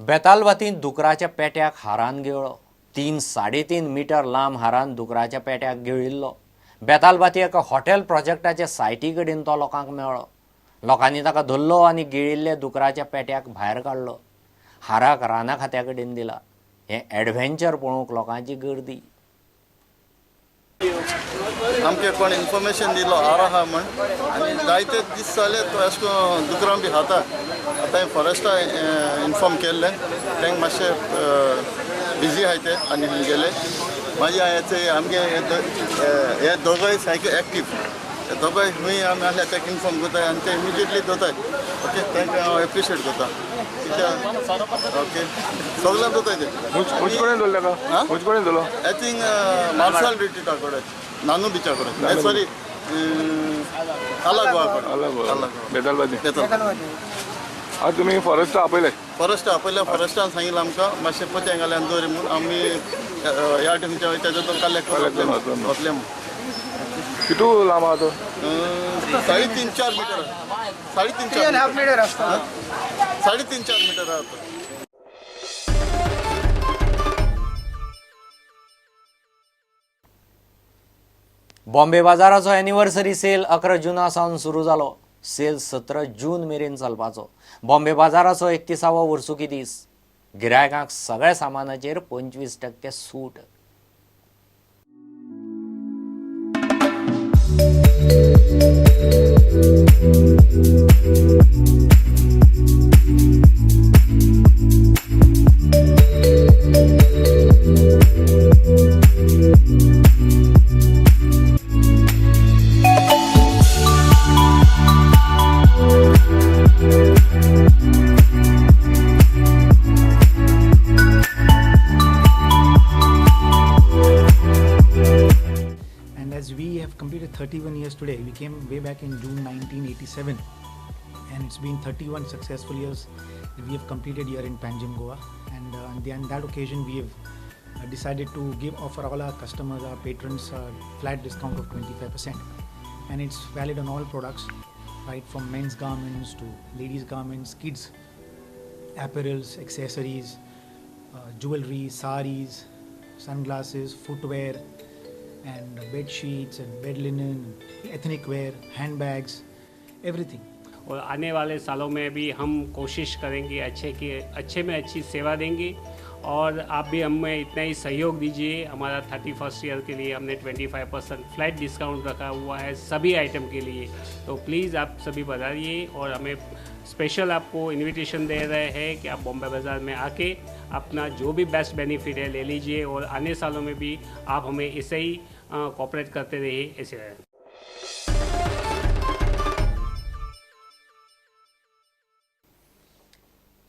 बेतालबातीन दुकराच्या पेट्याक हारान गिळ्ळो। 3-3.5 metre लांब हारान दुकराच्या पेट्याक गिळिल्लो। बेतालबाती एका hotel प्रोजेक्टाच्या सायटी कडेन तो लोकांक मेळ्ळो। लोकांनी ताका धरलो आनी गिळिल्ल्या दुकराच्या पेट्याक भायर काडलो। हाराक राना खात्या कडेन दिला। हे एडव्हेंचर पळोवंक लोकांची गर्दी। आमके कोण इन्फॉर्मेशन दिलो आहा म्हण आनी जायते दीस जाले तो अशें करून दुकरां बी खाता। आतां फॉरेस्टा इन्फॉर्म केल्ले तांकां मातशें बिजी आहाय ते आनी थंय गेले। मागीर हांवें आमगे हे दोगोय सारके एक्टीव ते दोगोय खंय आमी आहले ताका इन्फॉर्म करता आनी ते इमिजिएटली दोताय। ओके तांकां हांव एप्रिशिएट करता कित्याक ओके सगळ्यांक दोताय ते। कडेन दवरले का? कडेन दवरलो? आय थिंक मार्शल रिट्रीटा कडेन नानू बिचा कडेन सॉरी आला गोवा बेतालबाती आज तुमी फॉरेस्ट आपयले? फॉरेस्टान सांगिल्लें आमकां मातशें पत्या घाल्यान दवरी म्हूण आमी ह्या टिमीच्या वयता तो कलेक्ट वतले म्हूण। कितू लांब आहा तो? 3.5-4 मीटर 3.5-4 मीटर आहा तो। बॉम्बे बाजाराचो एनिवर्सरी सेल 11 जूना सावन सुरू जालो। सेल 17 जून मेरेन चलपाचो। बॉम्बे बाजाराचो 31वो वर्सुकी दीस। गिरायकांक सगळ्या सामानाचेर 25% सूट। As we have completed 31 years today, we came way back in June 1987, and it's been 31 successful years that we have completed here in Panjim, Goa. And on that occasion, we have decided to offer all our customers, our patrons, a flat discount of 25%, and it's valid on all products, right from men's garments to ladies' garments, kids' apparels, accessories, jewelry, saris, sunglasses, footwear, and bed sheets and bed linen, ethnic wear, handbags, everything. और आने वाले सालों में भी हम कोशिश करेंगे अच्छे में अच्छी सेवा देंगे, और आप भी हमें इतना ही सहयोग दीजिए। हमारा 31st ईयर के लिए हमने 25% फ्लैट डिस्काउंट रखा हुआ है सभी आइटम के लिए। तो प्लीज़ आप सभी पधारिए, और हमें स्पेशल आपको इनविटेशन दे रहे हैं कि आप बॉम्बे बाज़ार में आके अपना जो भी बेस्ट बेनिफिट है ले लीजिए, और आने सालों में भी आप हमें ऐसे ही कोऑपरेट करते रहिए। ऐसे रहे।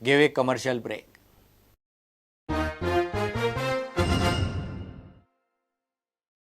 Give a commercial break.